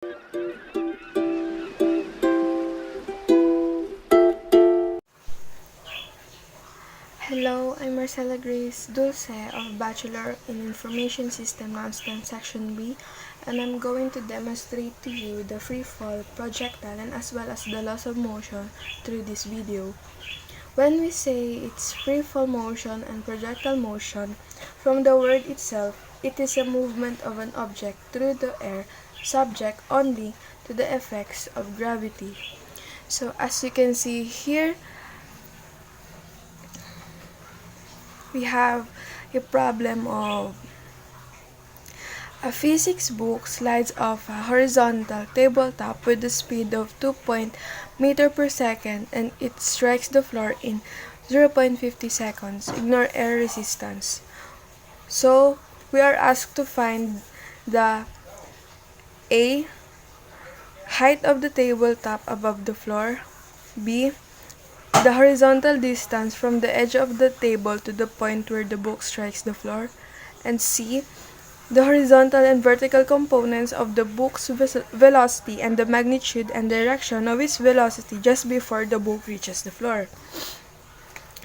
Hello, I'm Marcella Dulce of Bachelor in Information System Non-STEM Section B, and I'm going to demonstrate to you the free fall, projectile, and as well as the laws of motion through this video. When we say it's free fall motion and projectile motion, from the word itself, it is a movement of an object through the air subject only to the effects of gravity. So as you can see here, we have a problem of a physics book slides off a horizontal tabletop with the speed of 2 meters per second and it strikes the floor in 0.50 seconds. Ignore air resistance. So, we are asked to find the A. Height of the tabletop above the floor. B. The horizontal distance from the edge of the table to the point where the book strikes the floor. And C. The horizontal and vertical components of the book's velocity and the magnitude and direction of its velocity just before the book reaches the floor.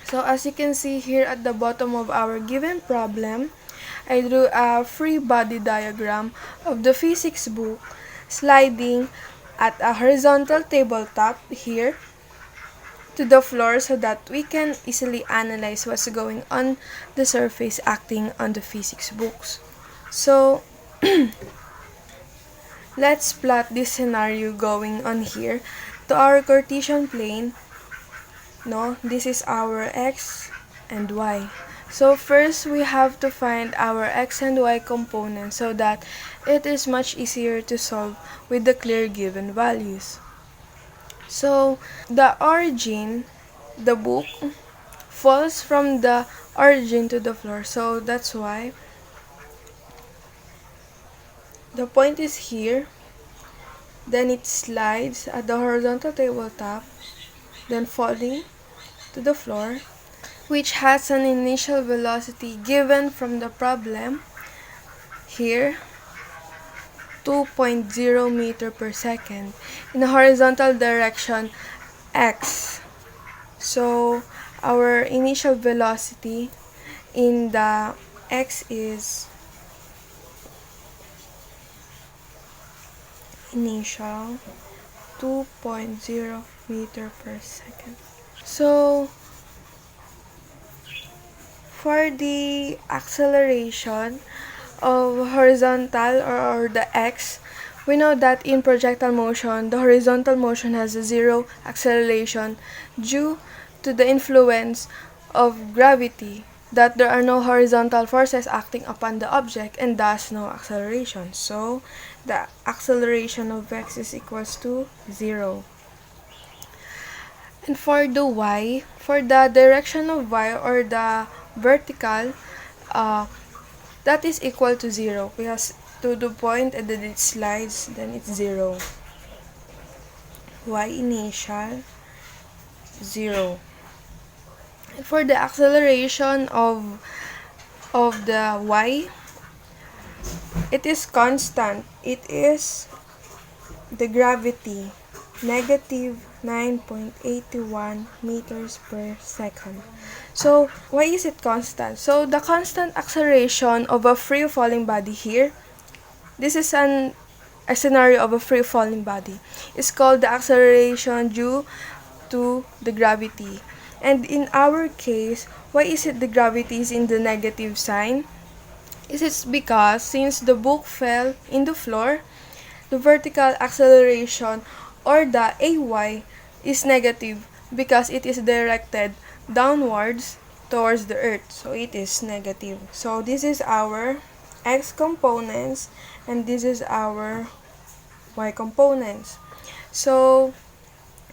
So as you can see here at the bottom of our given problem, I drew a free body diagram of the physics book sliding at a horizontal tabletop here to the floor so that we can easily analyze what's going on the surface acting on the physics books. So, let's plot this scenario going on here to our Cartesian plane. No, this is our x and y. So first, we have to find our x and y components so that it is much easier to solve with the clear given values. So, the origin, the book, falls from the origin to the floor. So, that's why the point is here. Then it slides at the horizontal tabletop, then falling to the floor, which has an initial velocity given from the problem here, 2.0 meters per second in a horizontal direction x. So our initial velocity in the x is initial 2.0 meters per second. So for the acceleration of horizontal or the x, we know that in projectile motion, the horizontal motion has a zero acceleration due to the influence of gravity, that there are no horizontal forces acting upon the object and thus no acceleration. So, the acceleration of x is equals to 0. And for the y, for the direction of y or the vertical, that is equal to 0 because to the point and then it slides, then it's 0. Y initial 0. And for the acceleration of the y, it is constant. It is the gravity, negative 9.81 meters per second. So, why is it constant? So, the constant acceleration of a free falling body here, this is a scenario of a free falling body, is called the acceleration due to the gravity. And in our case, why is it the gravity is in the negative sign? It is because since the book fell in the floor, the vertical acceleration or the AY is negative because it is directed downwards towards the earth. So it is negative. So this is our x components and this is our y components. So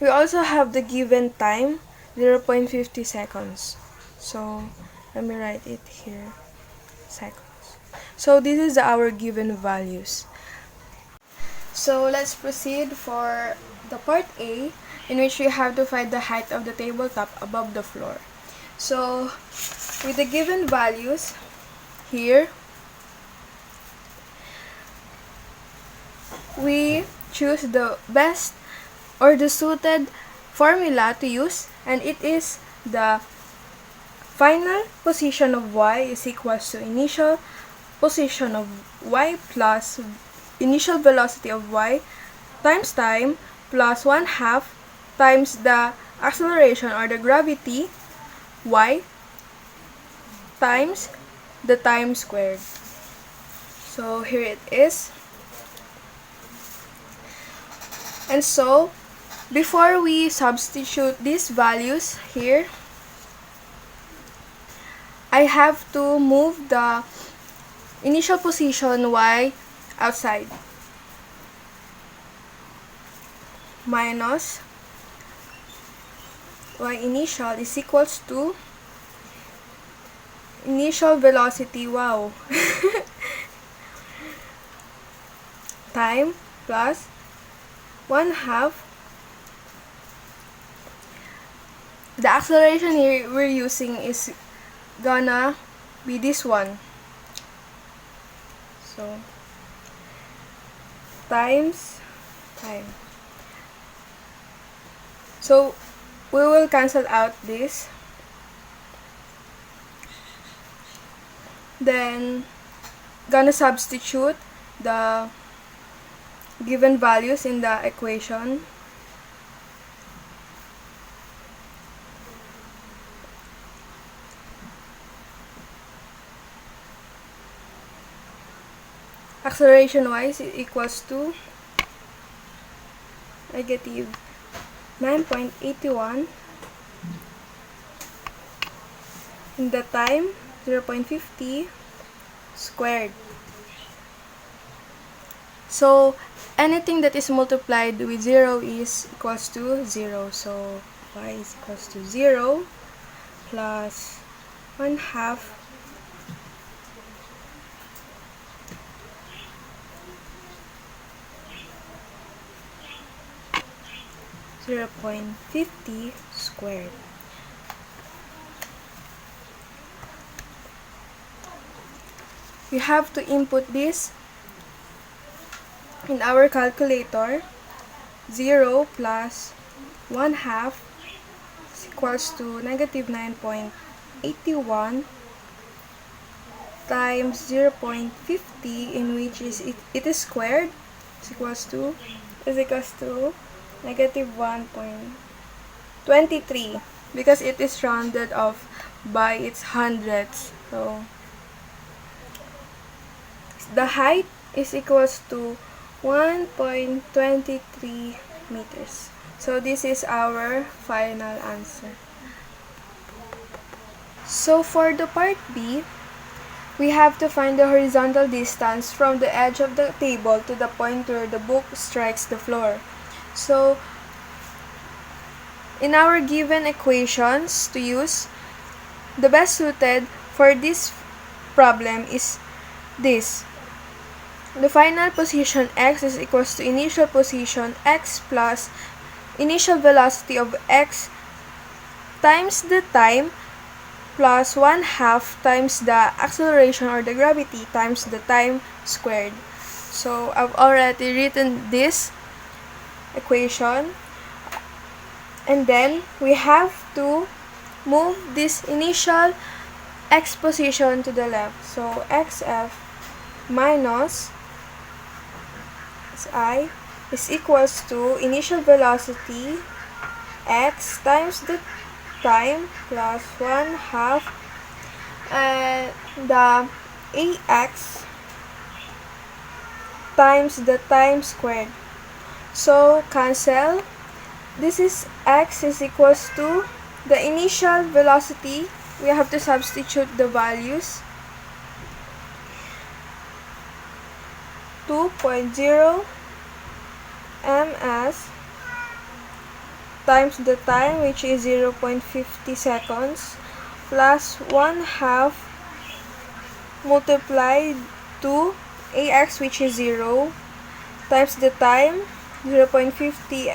we also have the given time, 0.50 seconds. So let me write it here, seconds. So this is our given values. So let's proceed for the part A, in which we have to find the height of the tabletop above the floor. So with the given values here, we choose the best or the suited formula to use, and it is the final position of y is equals to initial position of y plus initial velocity of y times time plus 1/2 times the acceleration or the gravity y times the time squared. So here it is. And so before we substitute these values here, I have to move the initial position y outside. Minus y initial is equals to initial velocity, wow, time plus 1/2. The acceleration here we're using is gonna be this one. So times time. So we will cancel out this. Then gonna substitute the given values in the equation. Acceleration wise it equals to negative 9.81 in the time 0.50 squared. So anything that is multiplied with 0 is equals to 0. So y is equals to 0 plus 1/2 0.50 squared. We have to input this in our calculator. 0 plus 1/2 is equals to negative 9.81 times 0.50, in which is it is squared, is equals to negative 1.23 because it is rounded off by its hundredths. So the height is equals to 1.23 meters. So this is our final answer. So for the part B, we have to find the horizontal distance from the edge of the table to the point where the book strikes the floor. So in our given equations to use, the best suited for this problem is this. The final position x is equals to initial position x plus initial velocity of x times the time plus 1/2 times the acceleration or the gravity times the time squared. So I've already written this equation, and then we have to move this initial x position to the left. So xf minus si is equals to initial velocity x times the time plus 1/2 and the ax times the time squared. So cancel. This is x is equals to the initial velocity. We have to substitute the values. 2.0 ms times the time, which is 0.50 seconds, plus 1/2 multiplied to ax, which is 0, times the time, 0.50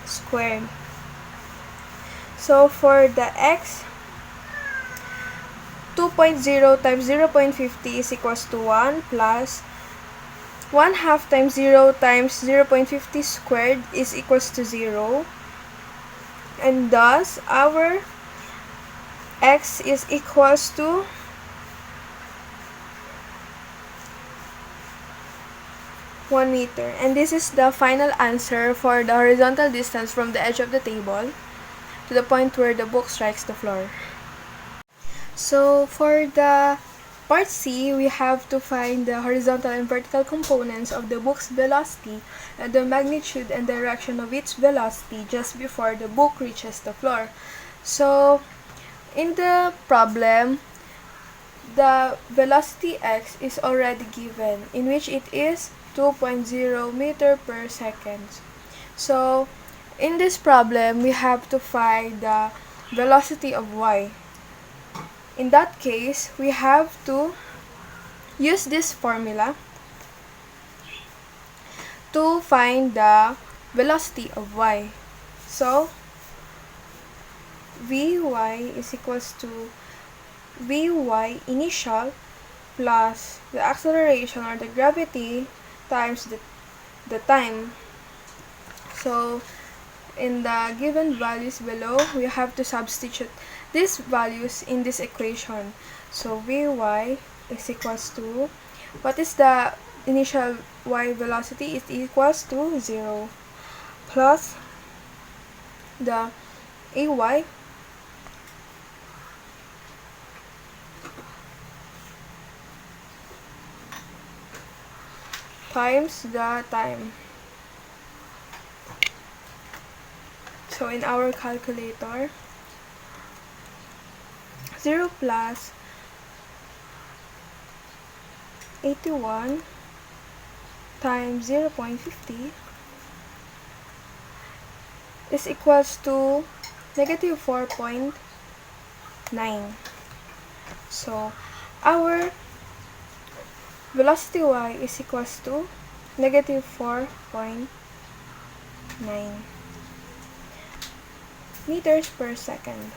squared. So for the x, 2.0 times 0.50 is equals to 1 plus 1/2 times 0 times 0.50 squared is equals to 0. And thus, our x is equals to 1 meter. And this is the final answer for the horizontal distance from the edge of the table to the point where the book strikes the floor. So for the part C, we have to find the horizontal and vertical components of the book's velocity and the magnitude and direction of its velocity just before the book reaches the floor. So in the problem, the velocity x is already given, in which it is 2.0 meter per second. So in this problem, we have to find the velocity of y. In that case, we have to use this formula to find the velocity of y. So Vy is equals to Vy initial plus the acceleration or the gravity times the time. So in the given values below, we have to substitute these values in this equation. So Vy is equals to, what is the initial y velocity? It equals to 0 plus the Ay times the time. So in our calculator, 0 plus 81 times 0.50 is equals to negative 4.9. So our velocity y is equals to negative 4.9 meters per second.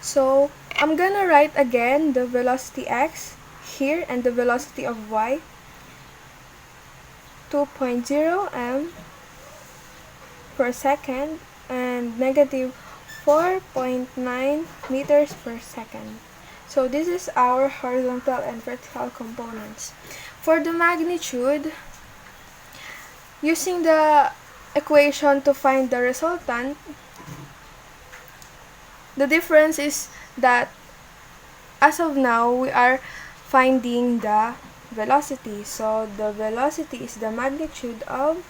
So I'm gonna write again the velocity x here and the velocity of y, 2.0 m per second and negative 4.9 meters per second. So this is our horizontal and vertical components. For the magnitude, using the equation to find the resultant, the difference is that as of now, we are finding the velocity. So the velocity is the magnitude of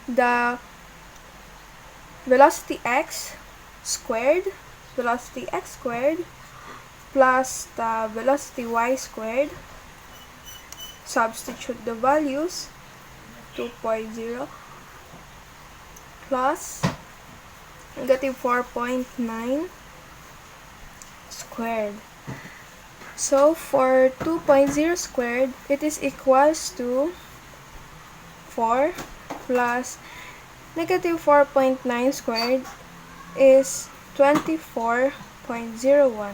the velocity x squared plus the velocity y squared. Substitute the values, 2.0 plus negative 4.9 squared. So for 2.0 squared, it is equals to 4 plus negative 4.9 squared is 24.01.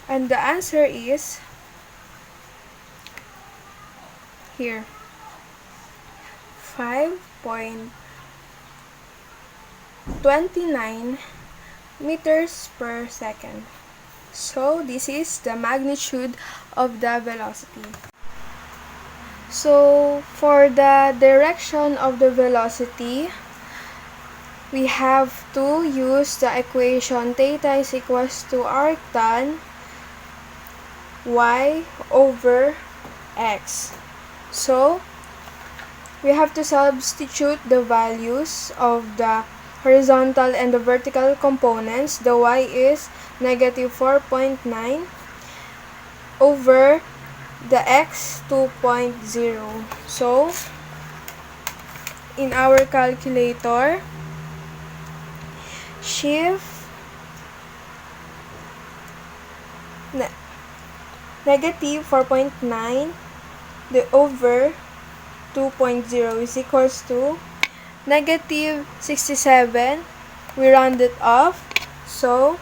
And the answer is here, 5.29 meters per second. So this is the magnitude of the velocity. So for the direction of the velocity, we have to use the equation theta is equals to arc tan y over x. So we have to substitute the values of the horizontal and the vertical components. The y is negative 4.9 over the x 2.0. So in our calculator, shift negative 4.9 over 2.0 is equals to negative 67. We round it off, so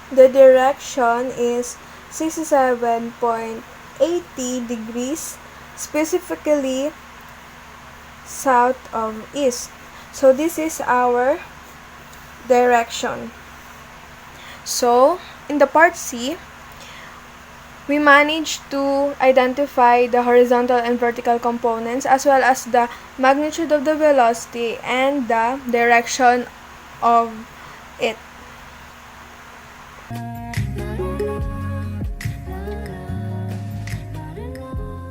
67.5 meters per second. The direction is 67.80 degrees, specifically south of east. So this is our direction. So in the part C, we managed to identify the horizontal and vertical components as well as the magnitude of the velocity and the direction of it.